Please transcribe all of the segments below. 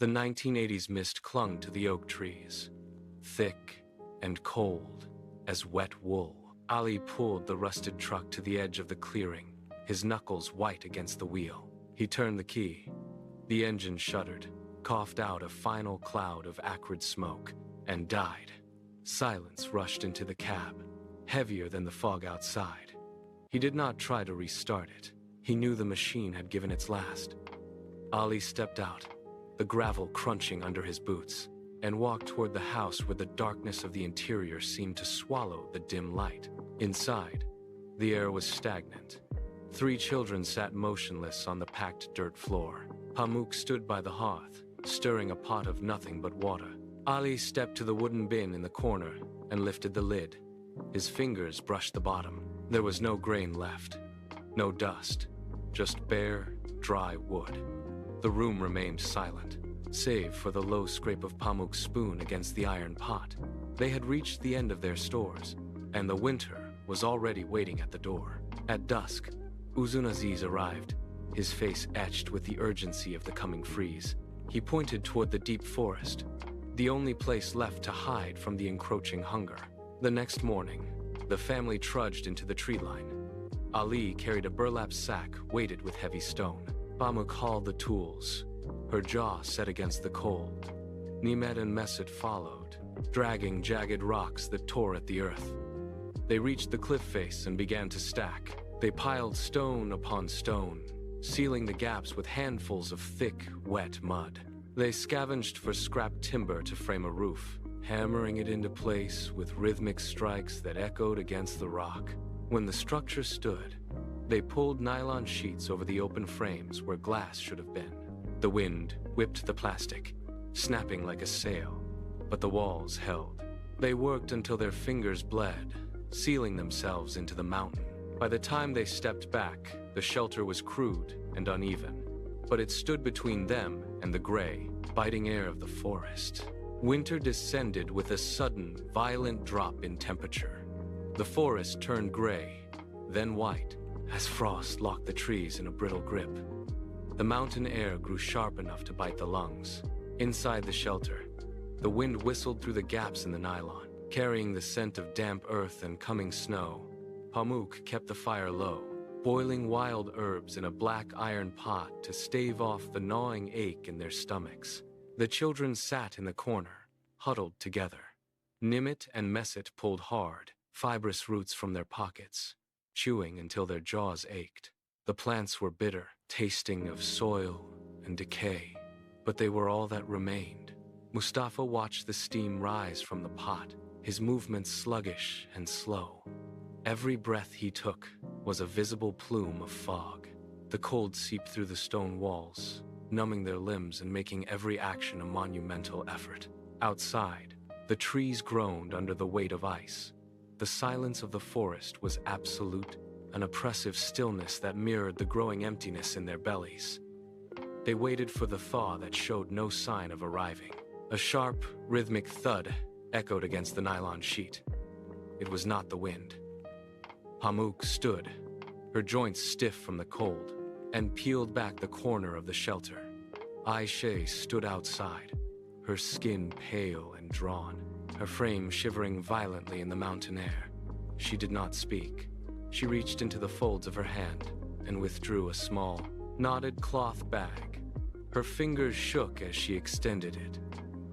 The 1980s mist clung to the oak trees, thick and cold as wet wool. Ali pulled the rusted truck to the edge of the clearing, his knuckles white against the wheel. He turned the key. The engine shuddered, coughed out a final cloud of acrid smoke, and died. Silence rushed into the cab, heavier than the fog outside. He did not try to restart it. He knew the machine had given its last. Ali stepped out, the gravel crunching under his boots, and walked toward the house where the darkness of the interior seemed to swallow the dim light. Inside, the air was stagnant. 3 children sat motionless on the packed dirt floor. Pamuk stood by the hearth, stirring a pot of nothing but water. Ali stepped to the wooden bin in the corner and lifted the lid. His fingers brushed the bottom. There was no grain left, no dust, just bare, dry wood. The room remained silent, save for the low scrape of Pamuk's spoon against the iron pot. They had reached the end of their stores, and the winter was already waiting at the door. At dusk, Uzunaziz arrived, his face etched with the urgency of the coming freeze. He pointed toward the deep forest, the only place left to hide from the encroaching hunger. The next morning, the family trudged into the tree line. Ali carried a burlap sack weighted with heavy stone. Pamuk hauled the tools, her jaw set against the cold. Nimet and Mesut followed, dragging jagged rocks that tore at the earth. They reached the cliff face and began to stack. They piled stone upon stone, sealing the gaps with handfuls of thick, wet mud. They scavenged for scrap timber to frame a roof, hammering it into place with rhythmic strikes that echoed against the rock. When the structure stood, they pulled nylon sheets over the open frames where glass should have been. The wind whipped the plastic, snapping like a sail, but the walls held. They worked until their fingers bled, sealing themselves into the mountain. By the time they stepped back, the shelter was crude and uneven, but it stood between them and the gray, biting air of the forest. Winter descended with a sudden, violent drop in temperature. The forest turned gray, then white, as frost locked the trees in a brittle grip. The mountain air grew sharp enough to bite the lungs. Inside the shelter, the wind whistled through the gaps in the nylon, carrying the scent of damp earth and coming snow. Pamuk kept the fire low, boiling wild herbs in a black iron pot to stave off the gnawing ache in their stomachs. The children sat in the corner, huddled together. Nimet and Mesut pulled hard, fibrous roots from their pockets, chewing until their jaws ached. The plants were bitter, tasting of soil and decay, but they were all that remained. Mustafa watched the steam rise from the pot, his movements sluggish and slow. Every breath he took was a visible plume of fog. The cold seeped through the stone walls, numbing their limbs and making every action a monumental effort. Outside, the trees groaned under the weight of ice. The silence of the forest was absolute, an oppressive stillness that mirrored the growing emptiness in their bellies. They waited for the thaw that showed no sign of arriving. A sharp, rhythmic thud echoed against the nylon sheet. It was not the wind. Pamuk stood, her joints stiff from the cold, and peeled back the corner of the shelter. Aisha stood outside, her skin pale and drawn, her frame shivering violently in the mountain air. She did not speak. She reached into the folds of her hand and withdrew a small, knotted cloth bag. Her fingers shook as she extended it.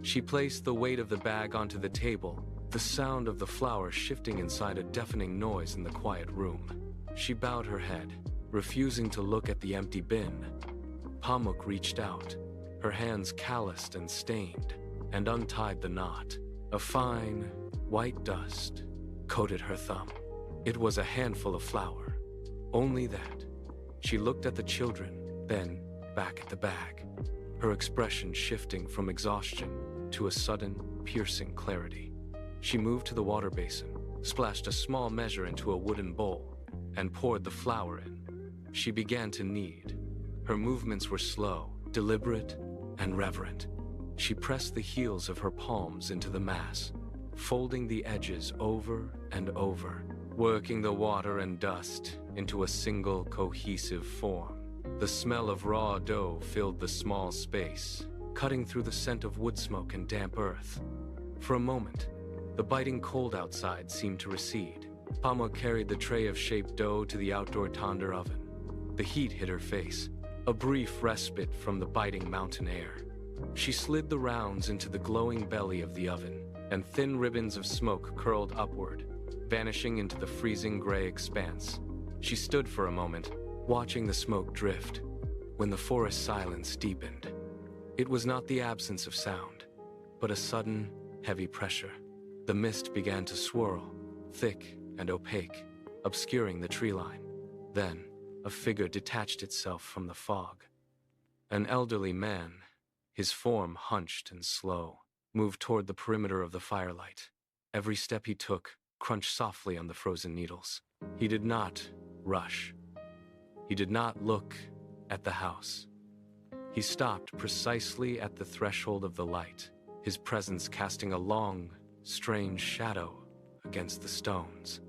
She placed the weight of the bag onto the table, the sound of the flour shifting inside a deafening noise in the quiet room. She bowed her head, refusing to look at the empty bin. Pamuk reached out, her hands calloused and stained, and untied the knot. A fine, white dust coated her thumb. It was a handful of flour. Only that. She looked at the children, then back at the bag, her expression shifting from exhaustion to a sudden, piercing clarity. She moved to the water basin, splashed a small measure into a wooden bowl, and poured the flour in. She began to knead. Her movements were slow, deliberate, and reverent. She pressed the heels of her palms into the mass, folding the edges over and over, working the water and dust into a single cohesive form. The smell of raw dough filled the small space, cutting through the scent of wood smoke and damp earth. For a moment, the biting cold outside seemed to recede. Pamuk carried the tray of shaped dough to the outdoor tandoor oven. The heat hit her face, a brief respite from the biting mountain air. She slid the rounds into the glowing belly of the oven, and thin ribbons of smoke curled upward, vanishing into the freezing gray expanse. She stood for a moment, watching the smoke drift, when the forest silence deepened. It was not the absence of sound, but a sudden, heavy pressure. The mist began to swirl, thick and opaque, obscuring the tree line. Then, a figure detached itself from the fog. An elderly man, his form hunched and slow, moved toward the perimeter of the firelight. Every step he took crunched softly on the frozen needles. He did not rush. He did not look at the house. He stopped precisely at the threshold of the light, his presence casting a long, strange shadow against the stones.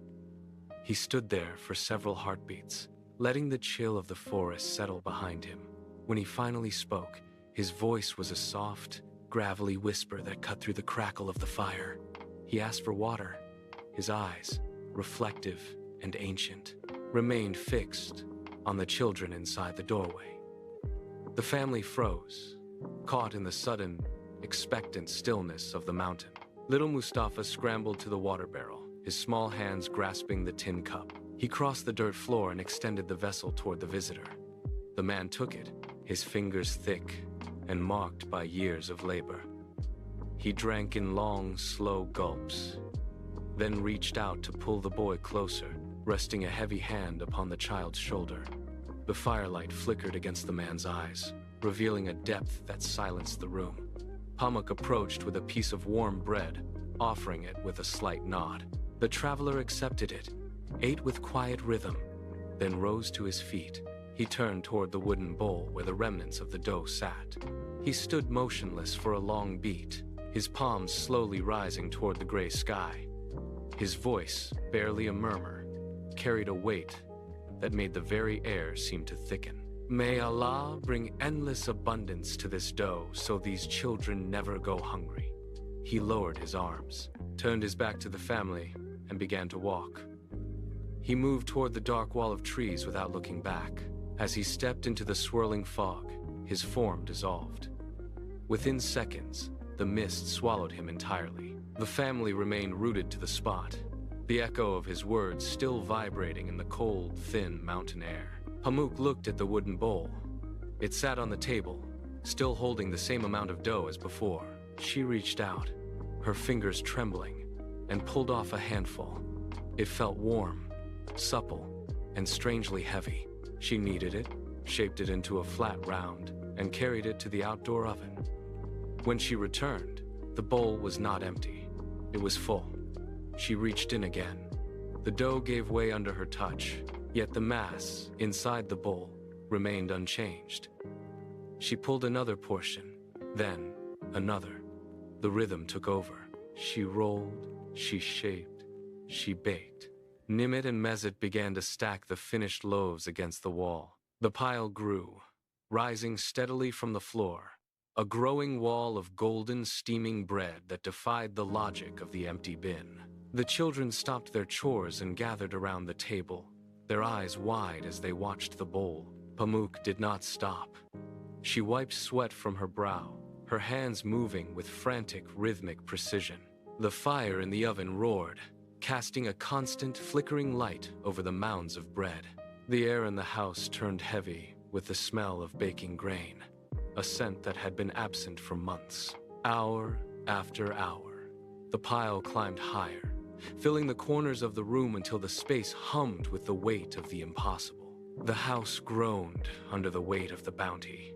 He stood there for several heartbeats, letting the chill of the forest settle behind him. When he finally spoke, his voice was a soft, gravelly whisper that cut through the crackle of the fire. He asked for water. His eyes, reflective and ancient, remained fixed on the children inside the doorway. The family froze, caught in the sudden, expectant stillness of the mountain. Little Mustafa scrambled to the water barrel, his small hands grasping the tin cup. He crossed the dirt floor and extended the vessel toward the visitor. The man took it, his fingers thick and marked by years of labor. He drank in long, slow gulps, then reached out to pull the boy closer, resting a heavy hand upon the child's shoulder. The firelight flickered against the man's eyes, revealing a depth that silenced the room. Pamuk approached with a piece of warm bread, offering it with a slight nod. The traveler accepted it, ate with quiet rhythm, then rose to his feet. He turned toward the wooden bowl where the remnants of the dough sat. He stood motionless for a long beat, his palms slowly rising toward the gray sky. His voice, barely a murmur, carried a weight that made the very air seem to thicken. May Allah bring endless abundance to this dough so these children never go hungry. He lowered his arms, turned his back to the family, and began to walk. He moved toward the dark wall of trees without looking back. As he stepped into the swirling fog, his form dissolved. Within seconds, the mist swallowed him entirely. The family remained rooted to the spot, the echo of his words still vibrating in the cold, thin mountain air. Pamuk looked at the wooden bowl. It sat on the table, still holding the same amount of dough as before. She reached out, her fingers trembling, and pulled off a handful. It felt warm, supple, and strangely heavy. She kneaded it, shaped it into a flat round, and carried it to the outdoor oven. When she returned, the bowl was not empty. It was full. She reached in again. The dough gave way under her touch, yet the mass inside the bowl remained unchanged. She pulled another portion, then another. The rhythm took over. She rolled, she shaped, she baked. Nimit and Mezit began to stack the finished loaves against the wall. The pile grew, rising steadily from the floor, a growing wall of golden, steaming bread that defied the logic of the empty bin. The children stopped their chores and gathered around the table, their eyes wide as they watched the bowl. Pamuk did not stop. She wiped sweat from her brow, her hands moving with frantic, rhythmic precision. The fire in the oven roared, casting a constant, flickering light over the mounds of bread. The air in the house turned heavy with the smell of baking grain, a scent that had been absent for months. Hour after hour, the pile climbed higher, filling the corners of the room until the space hummed with the weight of the impossible. The house groaned under the weight of the bounty.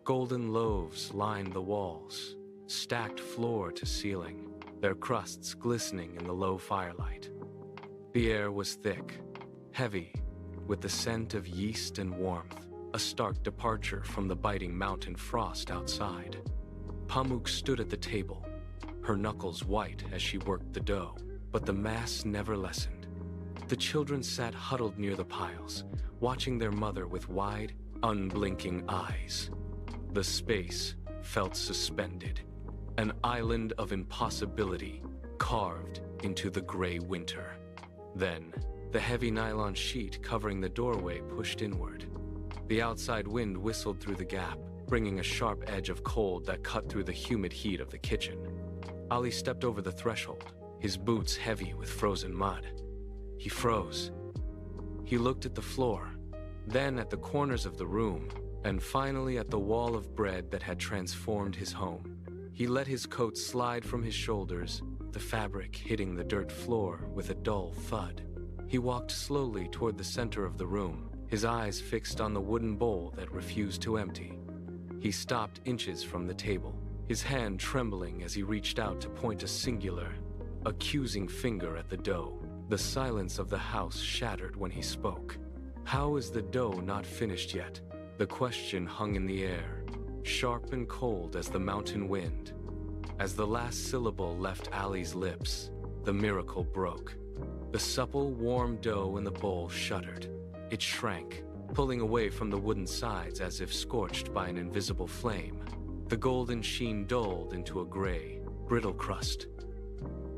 Golden loaves lined the walls, stacked floor to ceiling, their crusts glistening in the low firelight. The air was thick, heavy, with the scent of yeast and warmth, a stark departure from the biting mountain frost outside. Pamuk stood at the table, her knuckles white as she worked the dough, but the mass never lessened. The children sat huddled near the piles, watching their mother with wide, unblinking eyes. The space felt suspended, an island of impossibility carved into the gray winter. Then, the heavy nylon sheet covering the doorway pushed inward. The outside wind whistled through the gap, bringing a sharp edge of cold that cut through the humid heat of the kitchen. Ali stepped over the threshold, his boots heavy with frozen mud. He froze. He looked at the floor, then at the corners of the room, and finally at the wall of bread that had transformed his home. He let his coat slide from his shoulders, the fabric hitting the dirt floor with a dull thud. He walked slowly toward the center of the room, his eyes fixed on the wooden bowl that refused to empty. He stopped inches from the table, his hand trembling as he reached out to point a singular, accusing finger at the dough. The silence of the house shattered when he spoke. "How is the dough not finished yet?" The question hung in the air, sharp and cold as the mountain wind. As the last syllable left Ali's lips, the miracle broke. The supple, warm dough in the bowl shuddered. It shrank, pulling away from the wooden sides as if scorched by an invisible flame. The golden sheen dulled into a gray, brittle crust.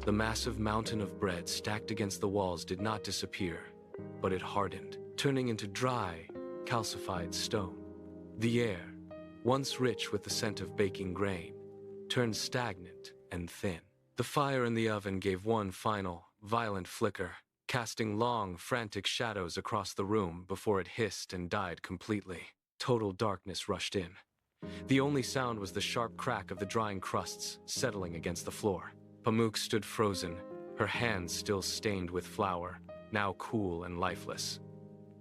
The massive mountain of bread stacked against the walls did not disappear, but it hardened, turning into dry, calcified stone. The air, once rich with the scent of baking grain, turned stagnant and thin. The fire in the oven gave one final, violent flicker, casting long, frantic shadows across the room before it hissed and died completely. Total darkness rushed in. The only sound was the sharp crack of the drying crusts settling against the floor. Pamuk stood frozen, her hands still stained with flour, now cool and lifeless.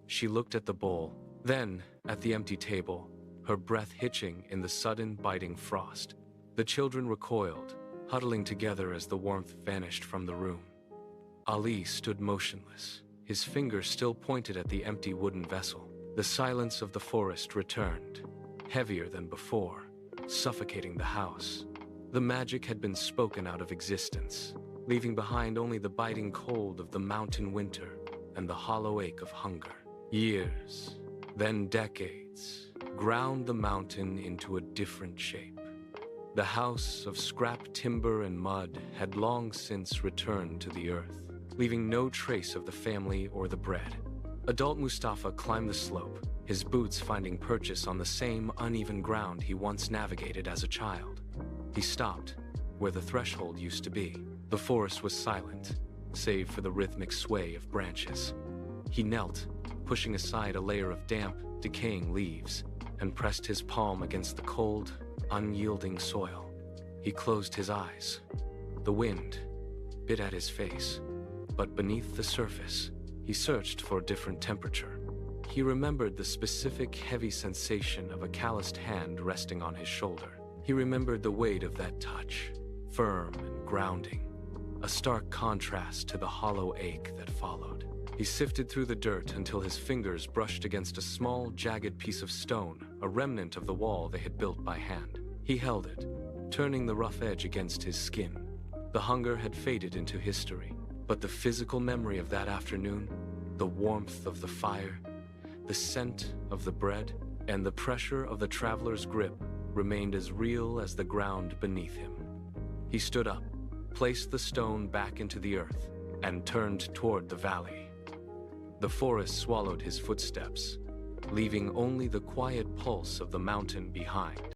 She looked at the bowl, then at the empty table, her breath hitching in the sudden biting frost. The children recoiled, huddling together as the warmth vanished from the room. Ali stood motionless, his fingers still pointed at the empty wooden vessel. The silence of the forest returned, heavier than before, suffocating the house. The magic had been spoken out of existence, leaving behind only the biting cold of the mountain winter and the hollow ache of hunger. Years, then decades, ground the mountain into a different shape. The house of scrap timber and mud had long since returned to the earth, leaving no trace of the family or the bread. Adult Mustafa climbed the slope, his boots finding purchase on the same uneven ground he once navigated as a child. He stopped, where the threshold used to be. The forest was silent, save for the rhythmic sway of branches. He knelt, pushing aside a layer of damp, decaying leaves, and pressed his palm against the cold, unyielding soil. He closed his eyes. The wind bit at his face, but beneath the surface, he searched for a different temperature. He remembered the specific heavy sensation of a calloused hand resting on his shoulder. He remembered the weight of that touch, firm and grounding, a stark contrast to the hollow ache that followed. He sifted through the dirt until his fingers brushed against a small, jagged piece of stone, a remnant of the wall they had built by hand. He held it, turning the rough edge against his skin. The hunger had faded into history, but the physical memory of that afternoon, the warmth of the fire, the scent of the bread, and the pressure of the traveler's grip remained as real as the ground beneath him. He stood up, placed the stone back into the earth, and turned toward the valley. The forest swallowed his footsteps, leaving only the quiet pulse of the mountain behind.